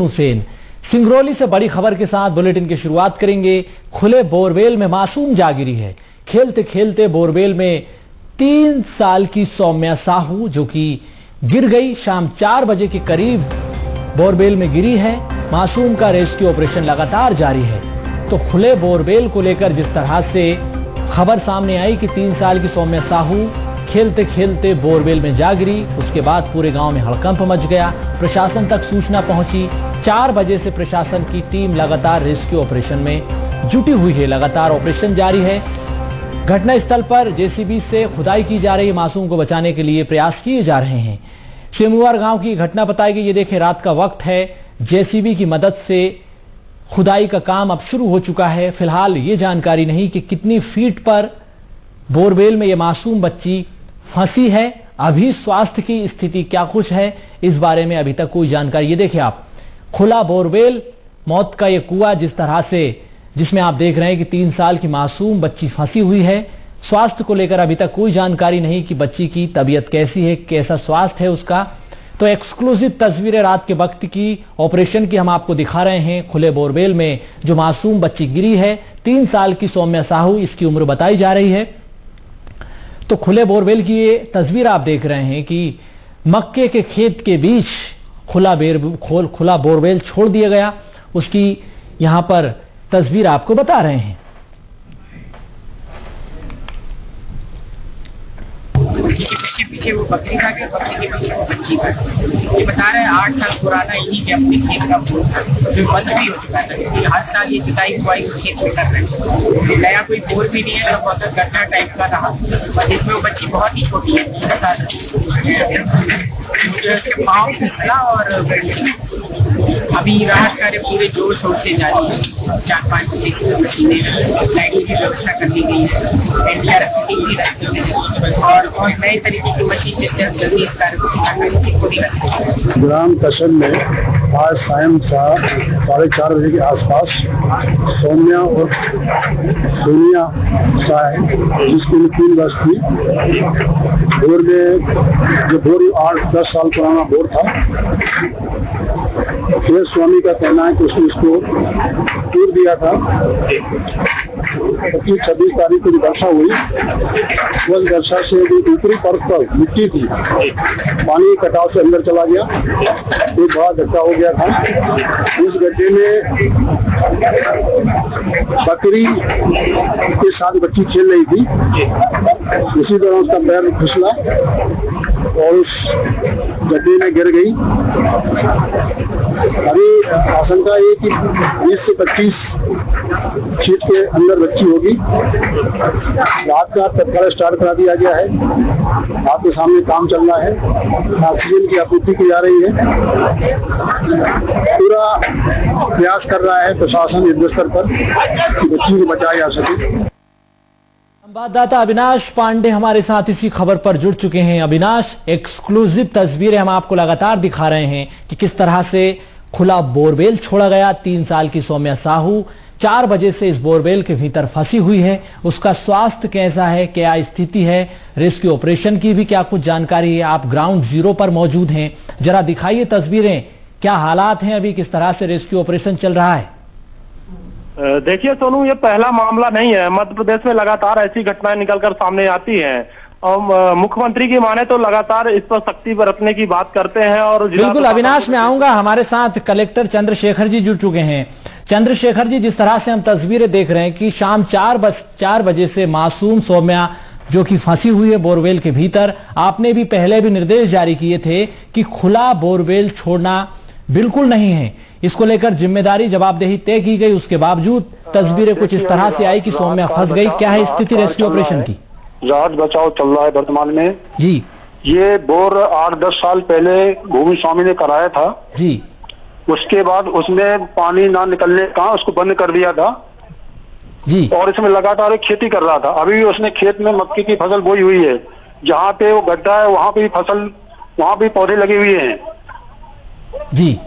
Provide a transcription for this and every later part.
हुसैन सिंगरौली से बड़ी खबर के साथ बुलेटिन की शुरुआत करेंगे। खुले बोरवेल में मासूम जा गिरी है। खेलते खेलते बोरवेल में 3 साल की सौम्या साहू जो कि गिर गई, शाम 4 बजे के करीब बोरवेल में गिरी है। मासूम का रेस्क्यू ऑपरेशन लगातार जारी है। तो खुले बोरवेल को लेकर जिस तरह से खबर सामने आई कि 3 साल की सौम्या साहू खेलते खेलते बोरवेल में जा गिरी, उसके बाद पूरे गांव में हड़कंप मच गया। प्रशासन तक सूचना पहुंची। 4 बजे से प्रशासन की टीम लगातार रेस्क्यू ऑपरेशन में जुटी हुई है। लगातार ऑपरेशन जारी है। घटनास्थल पर जेसीबी से खुदाई की जा रही है। मासूम को बचाने के लिए प्रयास किए जा रहे हैं। शेमुआर गांव की घटना बताई गई। ये देखें, रात का वक्त है। जेसीबी की मदद से खुदाई का काम अब शुरू हो चुका है। फिलहाल ये जानकारी नहीं कि कितनी फीट पर बोरवेल में ये मासूम बच्ची फंसी है। अभी स्वास्थ्य की स्थिति क्या कुछ है, इस बारे में अभी तक कोई जानकारी। ये देखिए आप, खुला बोरवेल, मौत का ये कुआं जिस तरह से, जिसमें आप देख रहे हैं कि 3 साल की मासूम बच्ची फंसी हुई है। स्वास्थ्य को लेकर अभी तक कोई जानकारी नहीं कि बच्ची की तबीयत कैसी है, कैसा स्वास्थ्य है उसका। तो एक्सक्लूसिव तस्वीरें रात के वक्त की ऑपरेशन की हम आपको दिखा रहे हैं। खुले बोरवेल में जो मासूम बच्ची गिरी है, 3 साल की सौम्या साहू इसकी उम्र बताई जा रही है। तो खुले बोरवेल की ये तस्वीर आप देख रहे हैं कि मक्के के खेत के बीच खुला बोरवेल छोड़ दिया गया। उसकी यहां पर तस्वीर आपको बता रहे हैं। पीछे वो बकरी खा गया, बकरी के पीछे वो बच्ची खा गई। ये बता रहे हैं 8 साल पुराना इन्हीं के अपने खेत का बोर था, जो बंद भी हो चुका था क्योंकि हर साल ये जुताई बुआई उस खेत में कर रहे हैं। नया कोई बोर भी नहीं है, बहुत गड्ढा टाइप का रहा, जिसमें वो बच्ची बहुत ही छोटी है, 6 साल मुझे उसके पाँव फिसला और अभी राहत कार्य पूरे जोर शोर से जारी है। 4-5 बजे की मशीनें, लाइट की व्यवस्था कर दी गई है, NDRF की टीम भी रखी है और नए तरीके की मशीन जिससे जल्दी इस कार्य को पूरा करने की पूरी रखी। ग्राम कशन में आज सायं 4:30 बजे के आसपास सौम्या और सोनिया साय, जिसकी 3 वर्ष थी, बोर में जो बोर 8-10 साल पुराना बोर था, खेत स्वामी का कहना है कि उसने इसको टूर दिया था। 25-26 तारीख को जो वर्षा हुई, उस वर्षा से जो ऊपरी परत पर मिट्टी थी, पानी कटाव से अंदर चला गया, एक बड़ा गड्ढा हो गया था। उस गड्ढे में बकरी के साथ बच्ची खेल रही थी। उसी दौरान उसका पैर फिसला और उस गड्ढे में गिर गई। अभी आशंका है कि 20 से 25 फीट के अंदर बच्ची होगी। रात का तत्काल स्टार्ट करा दिया गया है। आपके सामने काम चल रहा है, ऑक्सीजन की आपूर्ति की जा रही है। पूरा प्रयास कर रहा है प्रशासन युद्ध स्तर पर कि बच्ची को बचाया जा सके। संवाददाता अविनाश पांडे हमारे साथ इसी खबर पर जुड़ चुके हैं। अविनाश, एक्सक्लूसिव तस्वीरें हम आपको लगातार दिखा रहे हैं कि किस तरह से खुला बोरवेल छोड़ा गया। 3 साल की सौम्या साहू 4 बजे से इस बोरवेल के भीतर फंसी हुई है। उसका स्वास्थ्य कैसा है, क्या स्थिति है, रेस्क्यू ऑपरेशन की भी क्या कुछ जानकारी है? आप ग्राउंड जीरो पर मौजूद हैं, जरा दिखाइए तस्वीरें, क्या हालात हैं अभी, किस तरह से रेस्क्यू ऑपरेशन चल रहा है? देखिए सोनू, ये पहला मामला नहीं है। मध्य प्रदेश में लगातार ऐसी घटनाएं निकलकर सामने आती हैं और मुख्यमंत्री की माने तो लगातार इस पर सख्ती बरतने की बात करते हैं। और बिल्कुल अविनाश, में आऊंगा। हमारे साथ कलेक्टर चंद्रशेखर जी जुड़ चुके हैं। चंद्रशेखर जी, जिस तरह से हम तस्वीरें देख रहे हैं कि शाम 4 बजे से मासूम सौम्या जो कि फंसी हुई है बोरवेल के भीतर, आपने भी पहले भी निर्देश जारी किए थे कि खुला बोरवेल छोड़ना बिल्कुल नहीं है। इसको लेकर जिम्मेदारी जवाबदेही तय की गई, उसके बावजूद तस्वीरें कुछ इस तरह से आई कि सौम्या फंस गई। क्या है स्थिति रेस्क्यू ऑपरेशन की? राहत बचाव चल रहा है वर्तमान में जी। ये बोर 8-10 साल पहले भूमि स्वामी ने कराया था जी। उसके बाद उसमें पानी ना निकलने का उसको बंद कर दिया था जी। और इसमें लगातार खेती कर रहा था। अभी भी उसने खेत में मक्की की फसल बोई हुई है। जहाँ पे वो गड्ढा है वहाँ पे फसल, वहाँ भी पौधे लगे हुए हैं जी।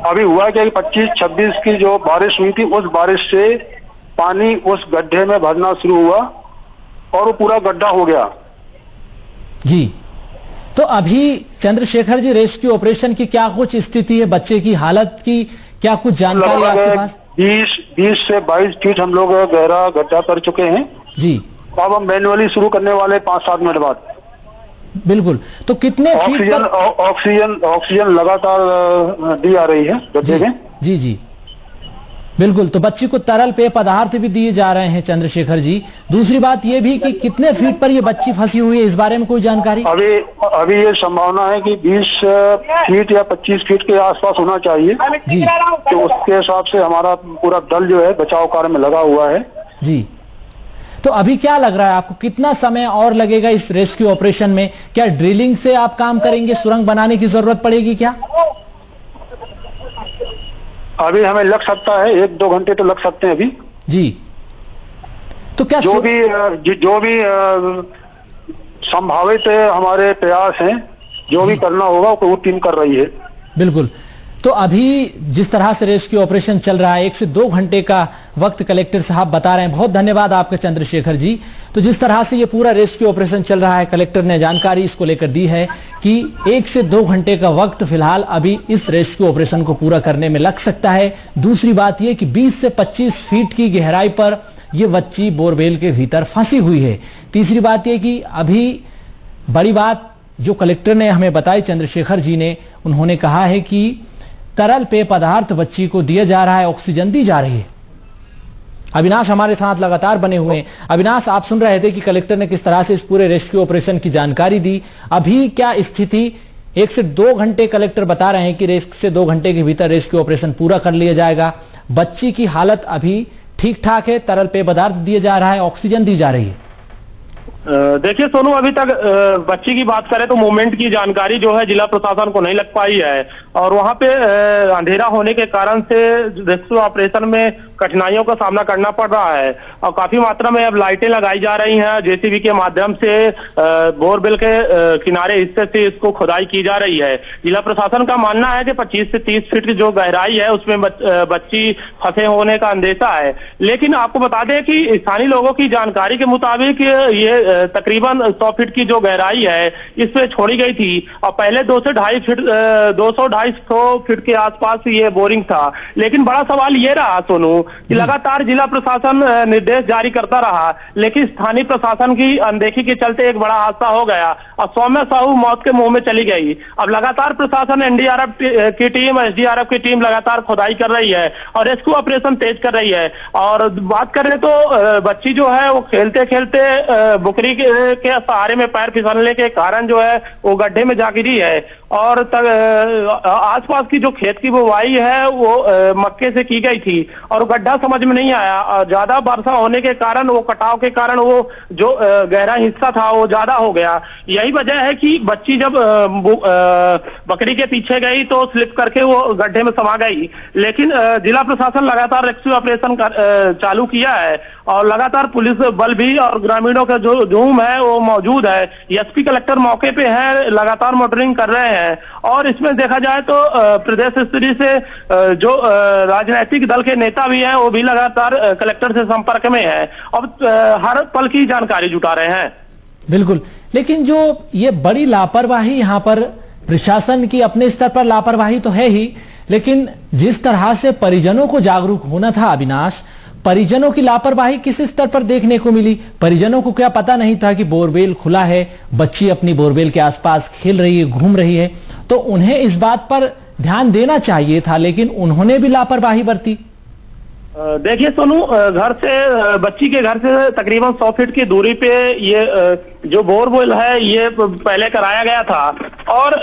अभी हुआ क्या कि 25-26 की जो बारिश हुई थी, उस बारिश से पानी उस गड्ढे में भरना शुरू हुआ और वो पूरा गड्ढा हो गया जी। तो अभी चंद्रशेखर जी रेस्क्यू ऑपरेशन की क्या कुछ स्थिति है, बच्चे की हालत की क्या कुछ जानकारी आपके पास? 20 से 22 फीट हम लोग गहरा गड्ढा कर चुके हैं जी। अब हम मैनुअली शुरू करने वाले 5-7 मिनट बाद। बिल्कुल, तो कितने फीट ऑक्सीजन लगातार दी आ रही है गड्ढे में। जी जी बिल्कुल, तो बच्ची को तरल पेय पदार्थ भी दिए जा रहे हैं चंद्रशेखर जी। दूसरी बात ये भी कि कितने फीट पर ये बच्ची फंसी हुई है, इस बारे में कोई जानकारी? अभी ये संभावना है कि 20 फीट या 25 फीट के आसपास होना चाहिए जी। तो उसके हिसाब से हमारा पूरा दल जो है बचाव कार्य में लगा हुआ है जी। तो अभी क्या लग रहा है आपको, कितना समय और लगेगा इस रेस्क्यू ऑपरेशन में? क्या ड्रिलिंग से आप काम करेंगे, सुरंग बनाने की जरूरत पड़ेगी क्या? अभी हमें लग सकता है 1-2 घंटे तो लग सकते हैं अभी जी। तो क्या जो भी संभावित हमारे प्रयास हैं, जो भी करना होगा वो टीम कर रही है। बिल्कुल, तो अभी जिस तरह से रेस्क्यू ऑपरेशन चल रहा है 1 से 2 घंटे का वक्त कलेक्टर साहब बता रहे हैं। बहुत धन्यवाद आपके चंद्रशेखर जी। तो जिस तरह से ये पूरा रेस्क्यू ऑपरेशन चल रहा है, कलेक्टर ने जानकारी इसको लेकर दी है कि 1 से 2 घंटे का वक्त फिलहाल अभी इस रेस्क्यू ऑपरेशन को पूरा करने में लग सकता है। दूसरी बात ये कि 20 से 25 फीट की गहराई पर ये बच्ची बोरवेल के भीतर फंसी हुई है। तीसरी बात ये कि अभी बड़ी बात जो कलेक्टर ने हमें बताई चंद्रशेखर जी ने, उन्होंने कहा है कि तरल पेय पदार्थ बच्ची को दिया जा रहा है, ऑक्सीजन दी जा रही है। अविनाश हमारे साथ लगातार बने हुए हैं। अविनाश, आप सुन रहे थे कि कलेक्टर ने किस तरह से इस पूरे रेस्क्यू ऑपरेशन की जानकारी दी। अभी क्या स्थिति? 1 से 2 घंटे कलेक्टर बता रहे हैं कि 1 से 2 घंटे के भीतर रेस्क्यू ऑपरेशन पूरा कर लिया जाएगा। बच्ची की हालत अभी ठीक ठाक है, तरल पेय पदार्थ दिया जा रहा है, ऑक्सीजन दी जा रही है। देखिए सोनू, अभी तक बच्ची की बात करें तो मूवमेंट की जानकारी जो है जिला प्रशासन को नहीं लग पाई है और वहां पे अंधेरा होने के कारण से रेस्क्यू ऑपरेशन में कठिनाइयों का सामना करना पड़ रहा है और काफी मात्रा में अब लाइटें लगाई जा रही हैं। जेसीबी के माध्यम से बोरवेल के किनारे हिस्से से इसको खुदाई की जा रही है। जिला प्रशासन का मानना है कि 25 से 30 फीट की जो गहराई है उसमें बच्ची फंसे होने का अंदेशा है। लेकिन आपको बता दें कि स्थानीय लोगों की जानकारी के मुताबिक ये तकरीबन 100 फीट की जो गहराई है इस पे छोड़ी गई थी और पहले 200-250 फीट के आसपास ये बोरिंग था। लेकिन बड़ा सवाल ये रहा सोनू कि लगातार जिला प्रशासन निर्देश जारी करता रहा, लेकिन स्थानीय प्रशासन की अनदेखी के चलते एक बड़ा हादसा हो गया और सौम्या साहू मौत के मुंह में चली गई। अब लगातार प्रशासन एनडीआरएफ की टीम, एसडीआरएफ की टीम लगातार खुदाई कर रही है और रेस्क्यू ऑपरेशन तेज कर रही है। और बात करें तो बच्ची जो है वो खेलते खेलते बुकरी के सहारे में पैर फिसलने के कारण जो है वो गड्ढे में जा गिरी है और आसपास की जो खेत की बुवाई है वो मक्के से की गई थी और गड्ढा समझ में नहीं आया। ज्यादा वर्षा होने के कारण, वो कटाव के कारण वो जो गहरा हिस्सा था वो ज्यादा हो गया। यही वजह है कि बच्ची जब बकरी के पीछे गई तो स्लिप करके वो गड्ढे में समा गई। लेकिन जिला प्रशासन लगातार रेस्क्यू ऑपरेशन चालू किया है और लगातार पुलिस बल भी और ग्रामीणों का जो जुनून है वो मौजूद है। एसपी कलेक्टर मौके पे हैं, लगातार मॉनिटरिंग कर रहे हैं और इसमें देखा जाए तो प्रदेश स्तरीय से जो राजनीतिक दल के नेता भी हैं वो भी लगातार कलेक्टर से संपर्क में है और हर पल की जानकारी जुटा रहे हैं। बिल्कुल, लेकिन जो ये बड़ी लापरवाही यहाँ पर प्रशासन की अपने स्तर पर लापरवाही तो है ही, लेकिन जिस तरह से परिजनों को जागरूक होना था अविनाश, परिजनों की लापरवाही किस स्तर पर देखने को मिली? परिजनों को क्या पता नहीं था कि बोरवेल खुला है, बच्ची अपनी बोरवेल के आसपास खेल रही है, घूम रही है, तो उन्हें इस बात पर ध्यान देना चाहिए था, लेकिन उन्होंने भी लापरवाही बरती। देखिए सोनू, घर से बच्ची के घर से तकरीबन 100 फीट की दूरी पे ये जो बोरवेल है ये पहले कराया गया था और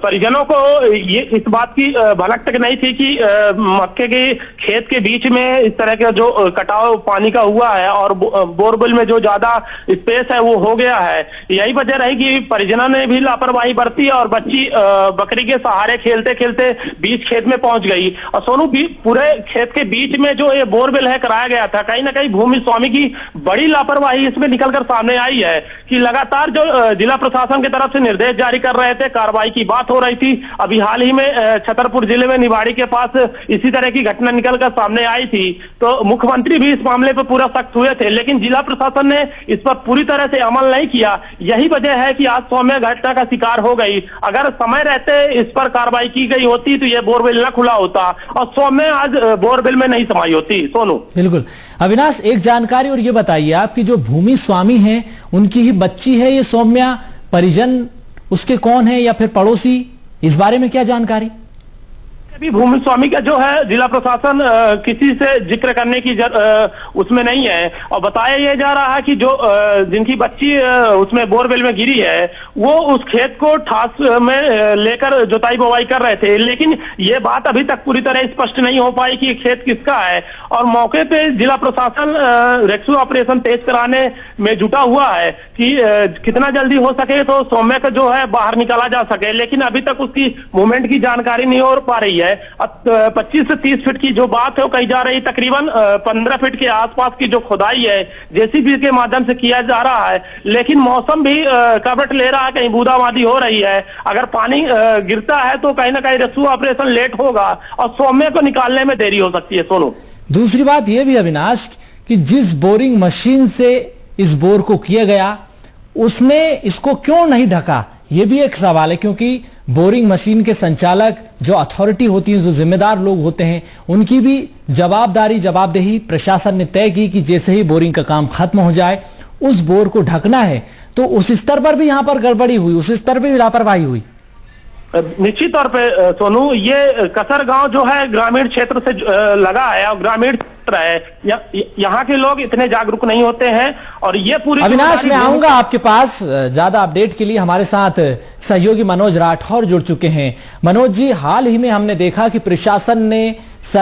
परिजनों को ये इस बात की भनक तक नहीं थी कि मक्के के खेत के बीच में इस तरह का जो कटाव पानी का हुआ है और बोरवेल में जो ज्यादा स्पेस है वो हो गया है। यही वजह रही कि परिजनों ने भी लापरवाही बरती और बच्ची बकरी के सहारे खेलते खेलते बीच खेत में पहुंच गई। और सोनू, पूरे खेत के बीच में जो बोरवेल है कराया गया था, कहीं ना कहीं भूमि स्वामी की बड़ी लापरवाही इसमें निकलकर सामने आई है कि लगातार जो जिला प्रशासन की तरफ से निर्देश जारी कर रहे थे, कार्रवाई की बात हो रही थी। अभी हाल ही में छतरपुर जिले में निवाड़ी के पास इसी तरह की घटना निकलकर सामने आई थी, तो मुख्यमंत्री भी इस मामले पर पूरा सख्त हुए थे, लेकिन जिला प्रशासन ने इस पर पूरी तरह से अमल नहीं किया। यही वजह है कि आज सौम्या घटना का शिकार हो गई। अगर समय रहते इस पर कार्रवाई की गई होती तो यह बोरवेल न खुला होता और सौम्या आज बोरवेल में नहीं समाई होती। सोनू। बिल्कुल अविनाश, एक जानकारी और ये बताइए, आपकी जो भूमि स्वामी है उनकी ही बच्ची है ये सौम्या, परिजन उसके कौन है या फिर पड़ोसी, इस बारे में क्या जानकारी? अभी भूमि स्वामी का जो है जिला प्रशासन किसी से जिक्र करने की उसमें नहीं है, और बताया यह जा रहा है कि जो जिनकी बच्ची उसमें बोरवेल में गिरी है वो उस खेत को ठास में लेकर जुताई बुवाई कर रहे थे, लेकिन ये बात अभी तक पूरी तरह स्पष्ट नहीं हो पाई कि खेत किसका है। और मौके पे जिला प्रशासन रेस्क्यू ऑपरेशन तेज कराने में जुटा हुआ है कि कितना जल्दी हो सके तो सौम्या का जो है बाहर निकाला जा सके, लेकिन अभी तक उसकी मूवमेंट की जानकारी नहीं हो पा रही है। 25 से 30 फीट की जो बात है वो कही जा रही, तकरीबन 15 फीट के आसपास की जो खुदाई है जेसीबी के माध्यम से किया जा रहा है, लेकिन मौसम भी करवट ले रहा है, कहीं बूंदाबांदी हो रही है। अगर पानी गिरता है तो कहीं ना कहीं रेस्क्यू ऑपरेशन लेट होगा और सौम्या को निकालने में देरी हो सकती है। सोनू, दूसरी बात यह भी अविनाश कि जिस बोरिंग मशीन से इस बोर को किया गया उसने इसको क्यों नहीं ढका, यह भी एक सवाल है, क्योंकि बोरिंग मशीन के संचालक जो अथॉरिटी होती है, जो जिम्मेदार लोग होते हैं, उनकी भी जवाबदेही प्रशासन ने तय की कि जैसे ही बोरिंग का काम खत्म हो जाए उस बोर को ढकना है। तो उस स्तर पर भी यहाँ पर गड़बड़ी हुई, उस स्तर पर भी लापरवाही हुई। निश्चित तौर पे सोनू, ये कसर गांव जो है ग्रामीण क्षेत्र से लगा है और ग्रामीण क्षेत्र है, यहाँ के लोग इतने जागरूक नहीं होते हैं और ये पूरी। अविनाश, मैं आऊंगा आपके पास ज्यादा अपडेट के लिए। हमारे साथ सहयोगी मनोज राठौर जुड़ चुके हैं। मनोज जी, हाल ही में हमने देखा कि प्रशासन ने